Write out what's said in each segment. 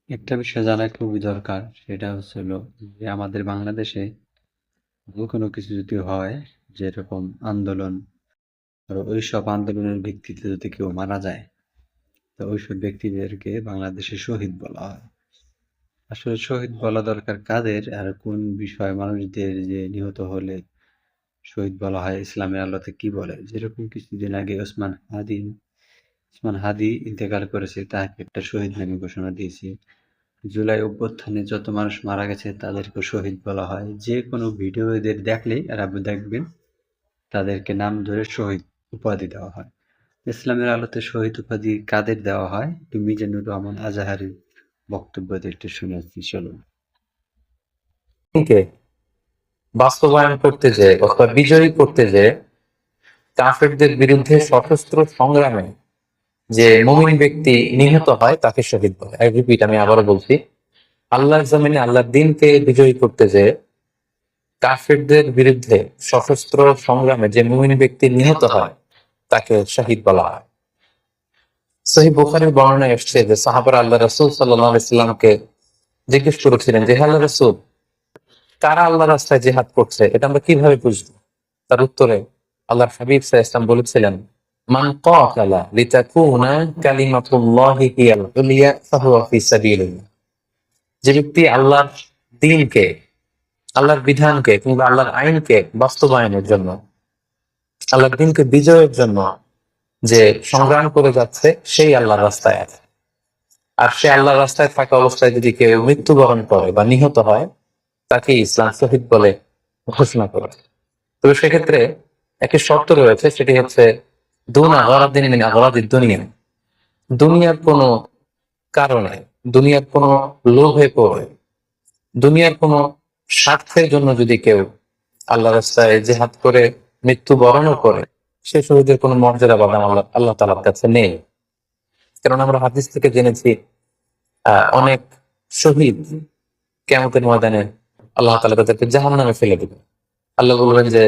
একটা বিষয় জানা খুবই দরকার। সেটা হলো যে আমাদের বাংলাদেশে কোনো কিছু যদি হয়, যেরকম আন্দোলন, ধরো ওইসব আন্দোলনের ভিত্তিতে যদি কেউ মারা যায়, তো ওইসব ব্যক্তিদেরকে বাংলাদেশে শহীদ বলা হয়। আসলে শহীদ বলা দরকার কাদের আর কোন বিষয় মানুষদের যে নিহত হলে শহীদ বলা হয় ইসলামের আলোতে কি বলে? যেরকম কিছুদিন আগে ওসমান হাদি ইন্তেকাল করেছে, তাকে একটা শহীদ নামে ঘোষণা দিয়েছে। জুলাই অভ্যুত্থানে যত মানুষ মারা গেছে তাদেরকে শহীদ বলা হয়। যে কোনো ভিডিও এদের দেখলেই আর আপনি দেখবেন তাদেরকে নাম ধরে শহীদ উপাধি দেওয়া হয়। ইসলামের আলোতে শহীদ উপাধি কাদের দেওয়া হয়, একটু মিজানুর রহমান আজাহারের বক্তব্য দিয়ে একটু শুনেছি, চলুন। কে বাস্তবায়ন করতে যে অথবা বিজয়ী করতে যে কাফেরদের বিরুদ্ধে সশস্ত্র সংগ্রামে যে মুমিন ব্যক্তি নিহত হয় তাকে শহীদ বলে। আই রিপিট, আমি আবারও বলছি, আল্লাহর জমিনে আল্লাহর দিনকে বিজয়ী করতে যে কাফেরদের বিরুদ্ধে সশস্ত্র সংগ্রামে যে মুমিন ব্যক্তি নিহত হয় তাকে শহীদ বলা হয়। সহিহ বুখারীর বর্ণনায় এসেছে যে সাহাবারা আল্লাহ রাসূল সাল্লাল্লাহু আলাইহি সাল্লামকে জিজ্ঞেস করেছিলেন যে, হে আল্লাহর রাসূল, কারা আল্লাহর রাস্তায় জিহাদ করছে এটা আমরা কিভাবে বুঝবো? তার উত্তরে আল্লাহর হাবিব সাল্লাল্লাহু আলাইহি ওয়াসাল্লাম বলেছিলেন, মান কাতালা লিতাকুনা কালিমাতুল্লাহি হিয়াল উলিয়া ফাহুয়া ফি সাবিলিল্লাহ। যে ব্যক্তি আল্লাহর দ্বীনকে, আল্লাহর বিধানকে কিংবা আল্লাহর আইনকে বাস্তবায়নের জন্য, আল্লাহর দ্বীনকে বিজয়ের জন্য যে সংগ্রাম করে যাচ্ছে সেই আল্লাহর রাস্তায় আছে। আর সে আল্লাহর রাস্তায় থাকা অবস্থায় যদি কেউ মৃত্যুবরণ করে বা নিহত হয় তাকে ইসলাম শহীদ বলে ঘোষণা করে। তবে সেক্ষেত্রে একটি শর্ত রয়েছে, সেটি হচ্ছে দুনা গরাদিন মিন আগরাদিদ দুনিয়া। দুনিয়ার কোনো কারণে, দুনিয়ার কোনো লোভে পড়ে, দুনিয়ার কোনো স্বার্থের জন্য যদি কেউ আল্লাহ রাস্তায় জিহাদ করে মৃত্যুবরণও করে, সে শহীদের কোনো মর্যাদা বা দাম আল্লাহ তাআলার কাছে নেই। কারণ আমরা হাদিস থেকে জেনেছি অনেক শহীদ কিয়ামতের ময়দানে আল্লাহ তাআলা তাদেরকে জাহান্নামে ফেলে দিবে। আল্লাহ বলবেন যে,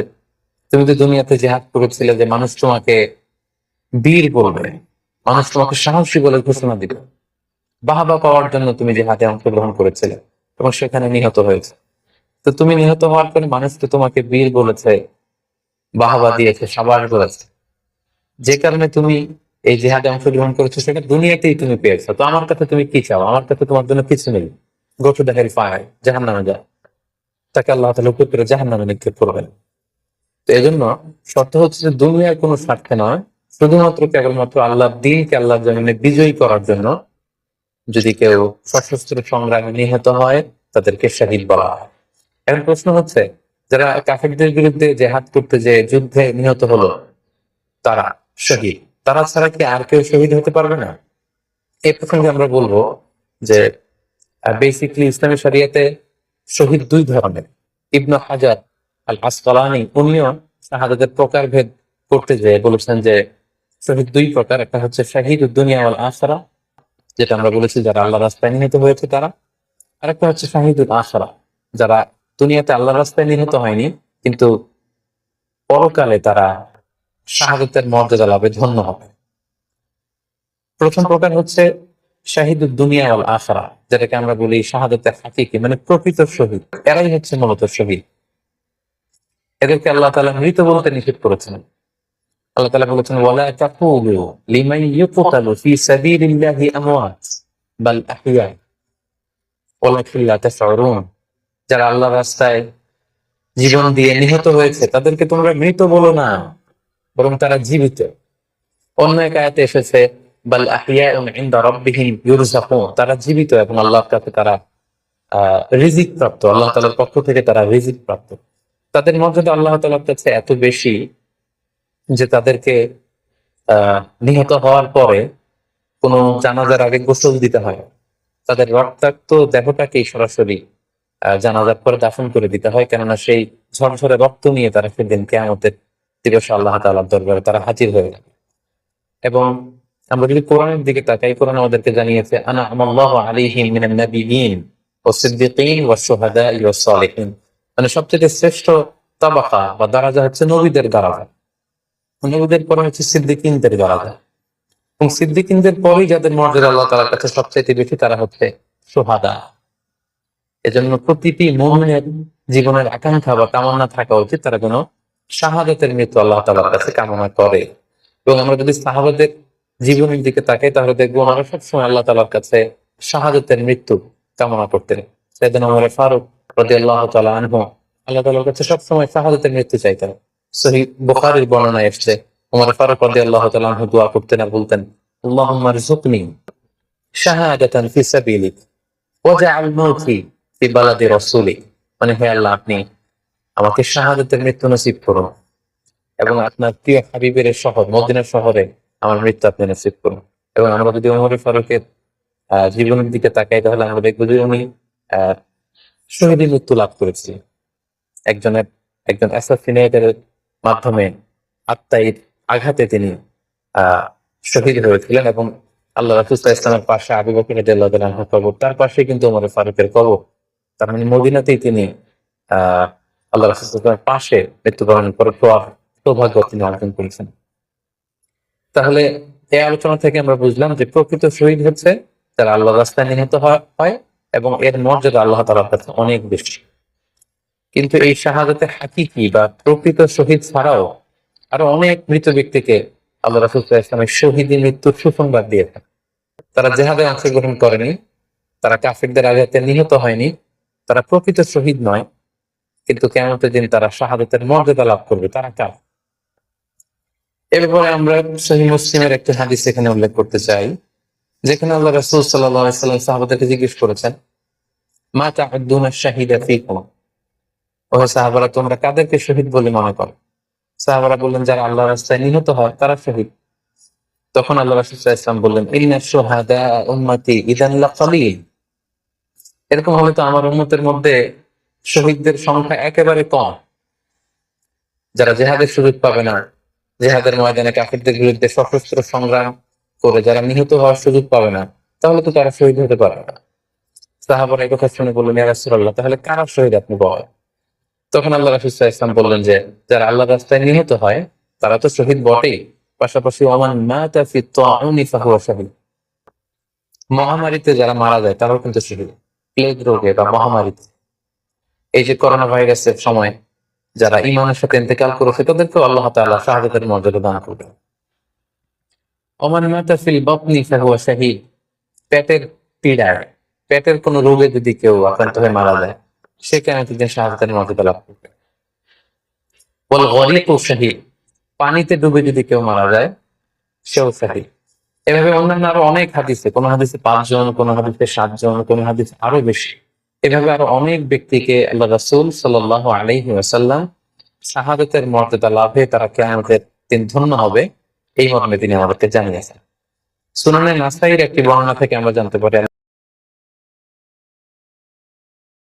তুমি তো দুনিয়াতে জিহাদ করেছিলে যে মানুষ তোমাকে বীর বলবে, মানুষ তোমাকে সাহসী বলে ঘোষণা দিবে, বাহবা পাওয়ার জন্য তুমি জিহাদে অংশগ্রহণ করেছিলে এবং সেখানে নিহত হয়েছে। তো তুমি নিহত হওয়ার পরে মানুষ তো তোমাকে বীর বলেছে, বাহবা দিয়েছে, সাবাস বলেছে, যে কারণে তুমি এই জিহাদে অংশগ্রহণ করেছো সেটা দুনিয়াতেই তুমি পেয়েছো। তো আমার কাছে তুমি কি চাও? আমার কাছে তোমার জন্য কিছু নেই। Go to the hell fire, জাহান্নামে যাও। তাকে আল্লাহ তাআলা উপর করে জাহান্নামে নিক্ষেপ করবেন। তো এই জন্য শর্ত হচ্ছে যে দুনিয়ার কোনো স্বার্থে নয়, শুধুমাত্র কেবলমাত্র আল্লাহর দ্বীনকে আল্লাহর জমিনে বিজয়ী করার জন্য যদি কেউ সশস্ত্র সংগ্রামে নিহত হয় তাদেরকে শহীদ বলা হয়। এখন প্রশ্ন হচ্ছে, যারা কাফেরদের বিরুদ্ধে জিহাদ করতে যে যুদ্ধে নিহত হলো তারা শহীদ, তারা ছাড়া কি আর কেউ শহীদ হতে পারবে না? এই প্রসঙ্গে আমরা বলবো যে বেসিকলি ইসলামী শরিয়াতে শহীদ দুই ধরনের। ইবনে হাজার আল আসকালানী উনিও শাহাদাতের প্রকারভেদ করতে যেয়ে বলেছেন যে শহীদ দুই প্রকার। একটা হচ্ছে শাহিদুদ দুনিয়া ওয়াল আখিরা, যেটা আমরা বলেছি যারা আল্লাহ রাস্তায় নিহত হয়েছে তারা। আরেকটা হচ্ছে শাহিদুল আখিরা, যারা দুনিয়াতে আল্লাহ রাস্তায় নিহত হয়নি কিন্তু পরকালে তারা শাহাদাতের মর্যাদা লাভে ধন্য হবে। প্রথম প্রকার হচ্ছে শাহিদুদ দুনিয়া ওয়াল আখিরা, যেটাকে আমরা বলি শাহাদাতের হাকিকি, মানে প্রকৃত শহীদ। এরাই হচ্ছে মূলত শহীদ। এদেরকে আল্লাহ তাআলা মৃত বলতে নিষেধ করেছেন। আল্লাহ তাআলা বলেছেন, ওয়ালা তাকুলু লিমান ইউকতালু ফি সাবিলিল্লাহি আমওয়াত বাল আহইয়া ওয়ালাকিন লা তাশউরুন। যারা আল্লাহর রাস্তায় জীবন দিয়ে নিহত হয়েছে তাদেরকে তোমরা মৃত বলো না, বরং তারা জীবিত। অন্য এক আয়াতে এসেছে, বাল আহইয়াউন ইনদা রাব্বিহিম ইউরযাকুন, তারা জীবিত এবং আল্লাহর কাছে তারা রিজিক প্রাপ্ত, আল্লাহ তাআলার পক্ষ থেকে তারা রিজিক প্রাপ্ত। তাদের মর্যাদা আল্লাহ তাআলার কাছে এত বেশি যে তাদেরকে নিহত হওয়ার পরে কোন জানাজার আগে গোসল দিতে হয়। তাদের রক্তাক্ত দেহটাকেই সরাসরি জানাজার পরে দাফন করে দিতে হয়, কেননা সেই ঝরঝরে রক্ত নিয়ে তারা সেদিন কিয়ামতের দিবসে আল্লাহ তাআলার দরবারে তারা হাজির হয়ে যাবে। এবং আমরা যদি কোরআনের দিকে তাকাই, কোরআন আমাদেরকে জানিয়েছে, আনা আমাল্লাহু আলাইহিম মিনান নাবিয়্যিন ওয়াস সিদ্দীকিন ওয়াস শুহাদাই ওয়াস সালিহিন, মানে সবচেয়ে শ্রেষ্ঠ তাবাকা বা দারাজা হচ্ছে নবীদের দারাজা, নবীদের পরে হচ্ছে সিদ্দীকিনদের দারাজা, এবং সিদ্দীকিনদের পরেই যাদের মর্যাদা আল্লাহ তাআলার কাছে সবচেয়ে বেশি তারা হচ্ছে সুহাদা। এজন্য প্রতিটি মুমিনের জীবনের আকাঙ্ক্ষা বা কামনা থাকা উচিত তারা যেন শাহাদাতের মৃত্যু আল্লাহ তাআলার কাছে কামনা করে। এবং আমরা যদি সাহাবাদের জীবনের দিকে তাকাই তাহলে দেখবো ওনারা সবসময় আল্লাহ তাআলার কাছে শাহাদাতের মৃত্যু কামনা করতেন। সাইয়েদনা ওমর ফারুক রাদিয়াল্লাহু তাআলা আনহু আল্লাহ তাআলার কাছে সবসময় শাহাদাতের মৃত্যু চাইতেন। সহিহ বুখারীর বর্ণনায় এসেছে ওমর ফারুক রাদিয়াল্লাহু তাআলা আনহু দোয়া করতেন আর বলতেন, আল্লাহুম্মা রযুকনি শাহাদাতান ফি সাবিলিক ওয়াজআল মাউতি ফি বালাদি রাসূলিক। মানে হে আল্লাহ, আপনি আমাকে শাহাদাতের মৃত্যু নসিব করুন এবং আপনার প্রিয় হাবিবের শহর মদিনা শহরে আমার মৃত্যু আপনি নসিব করুন। এবং আমরা যদি ওমর ফারুকের জীবনের দিকে তাকাই তাহলে আমরা দেখবো যে উনি শহীদের মৃত্যু লাভ করেছিলেন। একজন অ্যাসাসিনেটের মাধ্যমে আত্মাইর আঘাতে তিনি শহীদ হয়েছিলেন এবং আল্লাহ রাসূল সাল্লাল্লাহু আলাইহি ওয়াসাল্লামের পাশে আবু বকর রাদিয়াল্লাহু তাআলা আনহুর কবর, তার পাশে কিন্তু ওমর ফারুকের কবর। তার মানে মদিনাতেই তিনি আল্লাহ রাসূল সাল্লাল্লাহু আলাইহি ওয়াসাল্লামের পাশে মৃত্যুবরণ করে সৌভাগ্য তিনি অর্জন করেছেন। তাহলে এই আলোচনা থেকে আমরা বুঝলাম যে প্রকৃত শহীদ হচ্ছে যারা আল্লাহর রাস্তায় নিহত হয় এবং এর মর্যাদা আল্লাহ তাআলার কাছে অনেক বেশি। কিন্তু এই শাহাদাতে হাকিকি বা প্রকৃত শহীদ ছাড়াও আরো অনেক মৃত ব্যক্তিকে আল্লাহ রাসূল সাল্লাল্লাহু আলাইহি ওয়াসাল্লাম শহীদের মৃত্যুর সুসংবাদ দিয়েছেন। তারা জিহাদে অংশগ্রহণ করেনি, তারা কাফিরদের আঘাতে নিহত হয়নি, তারা প্রকৃত শহীদ নয়, কিন্তু কিয়ামতের দিন তারা শাহাদাতের মর্যাদা লাভ করবে। তারা কার? এ ব্যাপারে আমরা সহিহ মুসলিমের একটা হাদিস এখানে উল্লেখ করতে চাই, যেখানে আল্লাহ রাসূল সাল্লাল্লাহু আলাইহি ওয়াসাল্লাম সাহাবাদেরকে জিজ্ঞেস করেছেন, মা তা'উদ্দুনা শাহিদা ফীকুম, ও সাহাবারা তোমরা কাদেরকে শহীদ বলে মনে করো? সাহাবারা বললেন, যারা আল্লাহর রাস্তায় নিহত হয় তারা শহীদ। তখন আল্লাহ রাসূল সাল্লাল্লাহু আলাইহি ওয়াসাল্লাম বললেন, ইন্না শুহাদা উম্মতি ইযান লাকালিল, এরকম হলে তো আমার উম্মতের মধ্যে শহীদদের সংখ্যা একেবারে কম। যারা জিহাদের সুযোগ পাবে না, জিহাদের ময়দানে কাফিরদের বিরুদ্ধে সশস্ত্র সংগ্রাম করে যারা নিহত হওয়ার সুযোগ পাবে না, তাহলে তো তারা শহীদ হতে পারবে না। সাহাবারা এই কথা শুনে বললেন, ইয়া রাসূলুল্লাহ, তাহলে কারা শহীদ আপনি বলেন। তখন আল্লাহ রাসূল সাল্লাল্লাহু আলাইহি ওয়াসাল্লাম বললেন যে যারা আল্লাহর রাস্তায় নিহত হয় তারা তো শহীদ বটেই, পাশাপাশি ওমান মাতা ফি তাউনি ফাহুয়া শাহীদ, মহামারীতে যারা মারা যায় তারাও কিন্তু শহীদ। প্লেগ রোগে বা মহামারীতে, এই যে করোনা ভাইরাসের সময় যারা ঈমানের সাথে ইন্তেকাল করেছে তাদেরকেও আল্লাহ তাআলা শাহাদাতের মর্যাদা দান করবেন। ওমান মাতা ফিল বাতনি ফাহুয়া শাহীদ, পেটের পীড়ায়, পেটের কোন রোগে যদি কেউ আক্রান্ত হয়ে মারা যায় সে কিয়ামতের দিন শাহাদাতের মর্যাদা লাভ করবে। ওয়াল গরিকু শাহীদ, পানিতে ডুবে যদি কেউ মারা যায় সেও শাহীদ। এভাবে অন্যান্য আরো অনেক হাদিসে, কোন হাদিসে 5 জন, কোন হাদিসে 7 জন, কোন হাদিসে আরো বেশি, এভাবে আরো অনেক ব্যক্তিকে আল্লাহ রাসূল সাল্লাল্লাহু আলাইহি ওয়াসাল্লাম শাহাদাতের মর্যাদা লাভে তারা কিয়ামতের দিন ধন্য হবে এই মর্মে তিনি আমাদেরকে জানিয়েছেন। সুনানে নাসাইর একটি বর্ণনা থেকে আমরা জানতে পারি